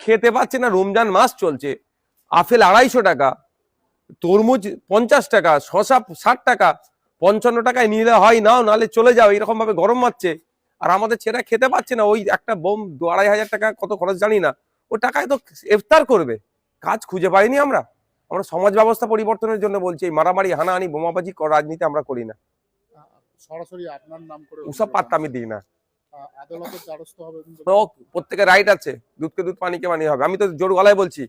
খেতে পাচ্ছে না, রমজান মাস চলছে, আপেল 250 টাকা, তরমুজ 50 টাকা, শসা 60 টাকা, 55 টাকায় নিলে হয় নাও, নালে চলে যাও, এরকম ভাবে গরম মারছে। আর আমাদের ছেলেরা খেতে পাচ্ছে না, ওই একটা বোম 2-2.5 হাজার টাকা কত খরচ জানি না, ও টাকায় তো ইফতার করবে। কাজ খুঁজে পাইনি আমরা। আমরা সমাজ ব্যবস্থা পরিবর্তনের জন্য বলছি, এই মারামারি, হানাহানি, বোমাবাজি রাজনীতি আমরা করি না। সরাসরি আপনার নাম করে ওসব পাত্তা আমি দিই না। আদালতের দ্বারস্থ হবে প্রত্যেকের রাইট আছে, দুধকে দুধ পানিকে পানি হবে। আমি তো জোর গলায় বলছি,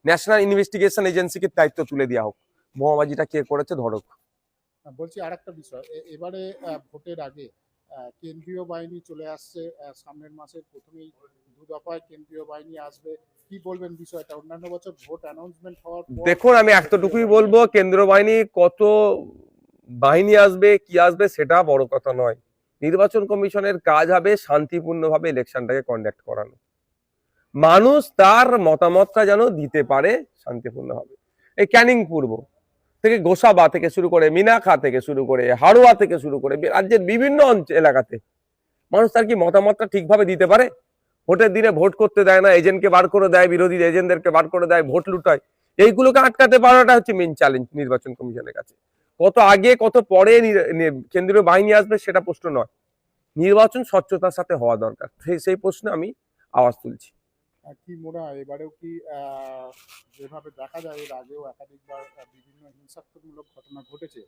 ন্যাশনাল ইনভেস্টিগেশন এজেন্সিকে দায়িত্ব তুলে দেওয়া হোক, বোমাবাজিটা কে করেছে ধরুক। বলছি আরেকটা বিষয়, এবারে ভোটের আগে কেন্দ্রীয় বাহিনী চলে আসছে, সামনের মাসের প্রথমেই 2 দফায় কেন্দ্রীয় বাহিনী আসবে, কি বলবেন বিষয়টা? অন্যান্য বছর ভোট অ্যানাউন্সমেন্ট হওয়ার পর দেখুন, আমি এতটুকুই বলবো, কেন্দ্র বাহিনী কত বাহিনী আসবে কি আসবে সেটা বড় কথা নয়। নির্বাচন কমিশনের কাজ হবে শান্তিপূর্ণভাবে ইলেকশনটাকে কন্ডাক্ট করানো, মানুষ তার মতামতটা যেন দিতে পারে শান্তিপূর্ণভাবে। এই ক্যানিং পূর্ব থেকে গোসাবা থেকে শুরু করে মিনাখা থেকে শুরু করে হাড়োয়া থেকে শুরু করে রাজ্যের বিভিন্ন এলাকাতে মানুষ তার কি মতামতটা ঠিকভাবে দিতে পারে? ভোটের দিনে ভোট করতে দেয় না, এজেন্টকে বার করে দেয়, বিরোধী এজেন্টদেরকে বার করে দেয়, ভোট লুটায়। এইগুলোকে আটকাতে পারাটা হচ্ছে মেইন চ্যালেঞ্জ নির্বাচন কমিশনের কাছে। কত আগে কত পরে কেন্দ্রীয় বাহিনী আসবে সেটা প্রশ্ন নয়, নির্বাচন স্বচ্ছতার সাথে হওয়া দরকার, সেই প্রশ্নে আমি আওয়াজ তুলছি। কি মনে হয় এবারেও কি যেভাবে দেখা যায় এর আগেও একাধিকবার বিভিন্ন হিংসাত্মকমূলক ঘটনা ঘটেছে,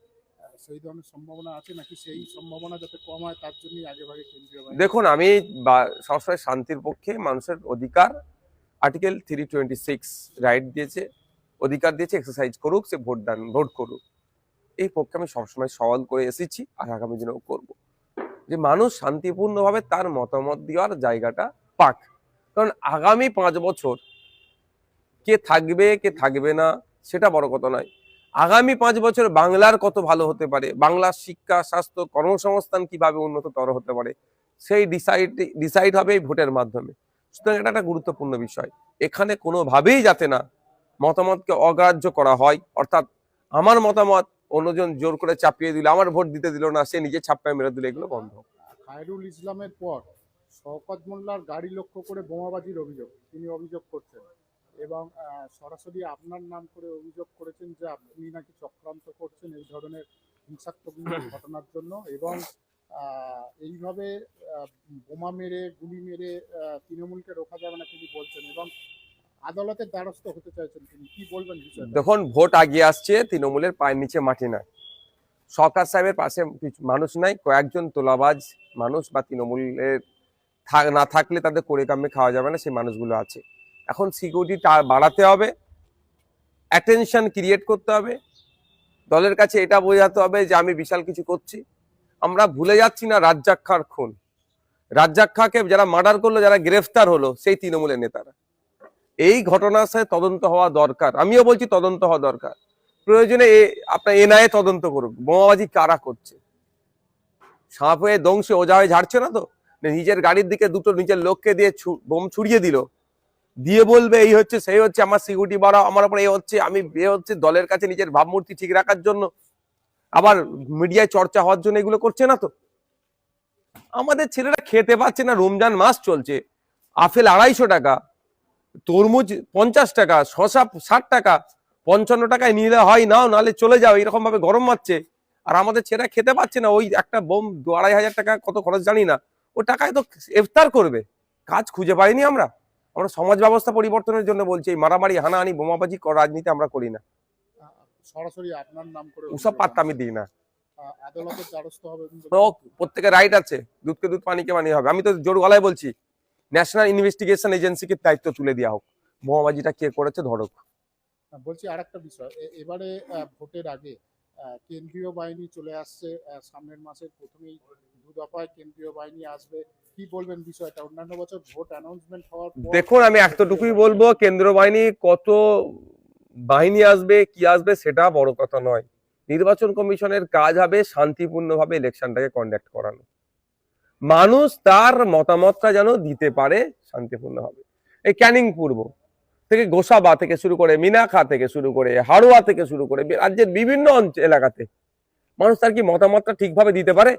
সেই ধরনের সম্ভাবনা আছে নাকি? সেই সম্ভাবনা যাতে কম হয় তার জন্যই আগে ভাগে কেন্দ্রীয় বাহিনী। দেখুন, আমি সবসময় শান্তির পক্ষে, মানুষের অধিকার, আর্টিকেল 326 রাইট দিয়েছে, অধিকার দিয়েছে, এক্সারসাইজ করুক, সে ভোট করুক, এই পক্ষে আমি সবসময় সওয়াল করে এসেছি আর আগামী দিনেও করব, যে মানুষ শান্তিপূর্ণভাবে তার মতামত দেওয়ার জায়গাটা পাক। কারণ আগামী 5 বছর কে থাকবে কে থাকবে না সেটা বড় কথা নয়, আগামী 5 বছর বাংলার কত ভালো হতে পারে, বাংলার শিক্ষা, স্বাস্থ্য, কর্মসংস্থান কিভাবে উন্নততর হতে পারে, সেই ডিসাইড হবে এই ভোটের মাধ্যমে। সুতরাং এটা একটা গুরুত্বপূর্ণ বিষয়। এখানে কোনোভাবেই যাতে না মতামতকে অগ্রাহ্য করা হয়, অর্থাৎ আমার মতামত অন্যজন জোর করে চাপিয়ে দিল, আমার ভোট দিতে দিল না, সে নিজে ছাপ্পায় মেরে দিল, এগুলো বন্ধ। খায়রুল ইসলামের পর শওকত মোল্লার গাড়ি লক্ষ্য করে বোমাবাজির অভিযোগ তিনি অভিযোগ করছেন, এবং সরাসরি আপনার নাম করে অভিযোগ করেছেন যে আপনি নাকি চক্রান্ত করছেন এই ধরনের হিংসাত্মক ঘটনার জন্য, এবং এইভাবে বোমা মেরে গুলি মেরে তৃণমূলকে রোখা যাবে না তিনি বলছেন, এবং আদালতের দ্বারস্থ হতে চাইছেন তিনি, কি বলবেন বিষয়টা? দেখুন, ভোট আগিয়ে আসছে, তৃণমূলের পায়ের নিচে মাটি নাই, সরকার সাহেবের পাশে মানুষ নাই, কয়েকজন তোলাবাজ মানুষ বা তৃণমূলের না থাকলে তাদের করে কামে খাওয়া যাবে না, সেই মানুষগুলো আছে। এখন সিকিউরিটি বাড়াতে হবে, অ্যাটেনশন ক্রিয়েট করতে হবে, দলের কাছে এটা বোঝাতে হবে যে আমি বিশাল কিছু করছি। আমরা ভুলে যাচ্ছি না রাজ্জাক খাঁর খুন, রাজ্জাক খাঁকে যারা মার্ডার করলো, যারা গ্রেফতার হলো, সেই তৃণমূলের নেতারা। এই ঘটনার সাথে তদন্ত হওয়া দরকার, আমিও বলছি তদন্ত হওয়া দরকার, প্রয়োজনে আপনার এনআইএ তদন্ত করুক, বোমাবাজি কারা করছে। সাপ হয়ে দংশে ওজা হয়ে ঝাড়ছে না তো, নিজের গাড়ির দিকে দুটো নিজের লোককে দিয়ে বোম ছুড়িয়ে দিল, দিয়ে বলবে এই হচ্ছে সেই হচ্ছে, আমার সিকিউরিটি বাড়াও, আমার উপরে এ হচ্ছে, আমি হচ্ছে, দলের কাছে নিজের ভাবমূর্তি ঠিক রাখার জন্য, আবার মিডিয়ায় চর্চা হওয়ার জন্য এগুলো করছে না তো। আমাদের ছেলেরা খেতে পাচ্ছে না, রমজান মাস চলছে, আপেল 250 টাকা, তরমুজ 50 টাকা, শসা 60 টাকা, 55 টাকায় নিলে হয় নাও, নালে চলে যাও, এরকম ভাবে গরম মারছে। আর আমাদের ছেলেরা খেতে পাচ্ছে না, ওই একটা বোম 2-2.5 হাজার টাকা কত খরচ জানি না, ও টাকায় তো ইফতার করবে। কাজ খুঁজে পাইনি আমরা। আমরা সমাজ ব্যবস্থা পরিবর্তনের জন্য বলছি, এই মারামারি, হানাহানি, বোমাবাজি রাজনীতি আমরা করি না। সরাসরি আপনার নাম করে ওসব পাত্তা আমি দিই না। আদালতের দ্বারস্থ হবে প্রত্যেকের রাইট আছে, দুধকে দুধ পানিকে পানি হবে। আমি তো জোর গলায় বলছি, ন্যাশনাল ইনভেস্টিগেশন এজেন্সিকে দায়িত্ব তুলে দেওয়া হোক, বোমাবাজিটা কে করেছে ধরুক। বলছি আরেকটা বিষয়, এবারে ভোটের আগে কেন্দ্রীয় বাহিনী চলে আসছে, সামনের মাসের প্রথমেই 2 দফায় কেন্দ্রীয় বাহিনী আসবে, কি বলবেন বিষয়টা? অন্যান্য বছর ভোট অ্যানাউন্সমেন্ট হওয়ার পর দেখুন, আমি এতটুকুই বলবো, কেন্দ্র বাহিনী কত বাহিনী আসবে কি আসবে সেটা বড় কথা নয়, নির্বাচন কমিশনের কাজ হবে শান্তিপূর্ণভাবে ইলেকশনটাকে কন্ডাক্ট করানো, মানুষ তার মতামতটা যেন দিতে পারে শান্তিপূর্ণভাবে। এই ক্যানিং পূর্ব থেকে গোসাবা থেকে শুরু করে মিনাখা থেকে শুরু করে হাড়োয়া থেকে শুরু করে রাজ্যের বিভিন্ন এলাকাতে মানুষ তার কি মতামতটা ঠিকভাবে দিতে পারে?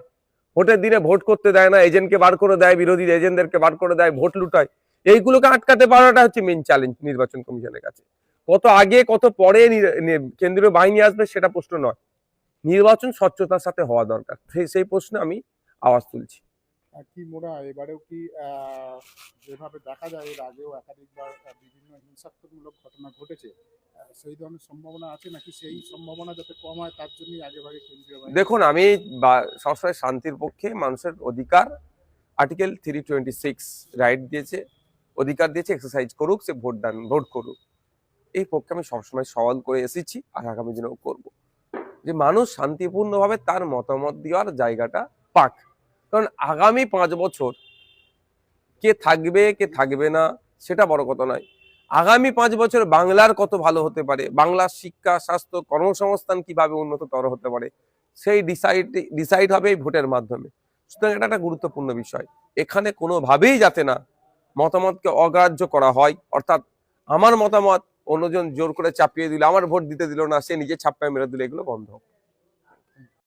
ভোটের দিনে ভোট করতে দেয় না, এজেন্টকে বার করে দেয়, বিরোধী এজেন্টদেরকে বার করে দেয়, ভোট লুটায়। এইগুলোকে আটকাতে পারাটা হচ্ছে মেন চ্যালেঞ্জ নির্বাচন কমিশনের কাছে। কত আগে কত পরে কেন্দ্রীয় বাহিনী আসবে সেটা প্রশ্ন নয়, নির্বাচন স্বচ্ছতার সাথে হওয়া দরকার, সেই প্রশ্নে আমি আওয়াজ তুলছি। কি মনে হয় এবারেও কি যেভাবে দেখা যায় এর আগেও একাধিকবার বিভিন্ন হিংসাত্মকমূলক ঘটনা ঘটেছে, সেই ধরনের সম্ভাবনা আছে নাকি সেই সম্ভাবনা যাতে কম হয় তার জন্যই আগেভাগে কেন্দ্রীয় বাহিনী? দেখুন, আমি সবসময় শান্তির পক্ষে, মানুষের অধিকার আর্টিকেল 326 রাইট দিয়েছে, অধিকার দিয়েছে, এক্সারসাইজ করুক, সে ভোট করুক, এই পক্ষে আমি সবসময় সওয়াল করে এসেছি আর আগামী দিনেও করব, যে মানুষ শান্তিপূর্ণভাবে তার মতামত দেওয়ার জায়গাটা পাক। কারণ আগামী 5 বছর কে থাকবে কে থাকবে না সেটা বড় কথা নয়, আগামী 5 বছর বাংলার কত ভালো হতে পারে, বাংলার শিক্ষা, স্বাস্থ্য, কর্মসংস্থান কিভাবে উন্নততর হতে পারে, সেই ডিসাইড হবে এই ভোটের মাধ্যমে। সুতরাং এটা একটা গুরুত্বপূর্ণ বিষয়, এখানে কোনোভাবেই যাতে না মতামতকে অগ্রাহ্য করা হয়, অর্থাৎ আমার মতামত অন্যজন জোর করে চাপিয়ে দিল, আমার ভোট দিতে দিল না, সে নিজে ছাপ্পায় মেরে দিল, এগুলো বন্ধ হোক।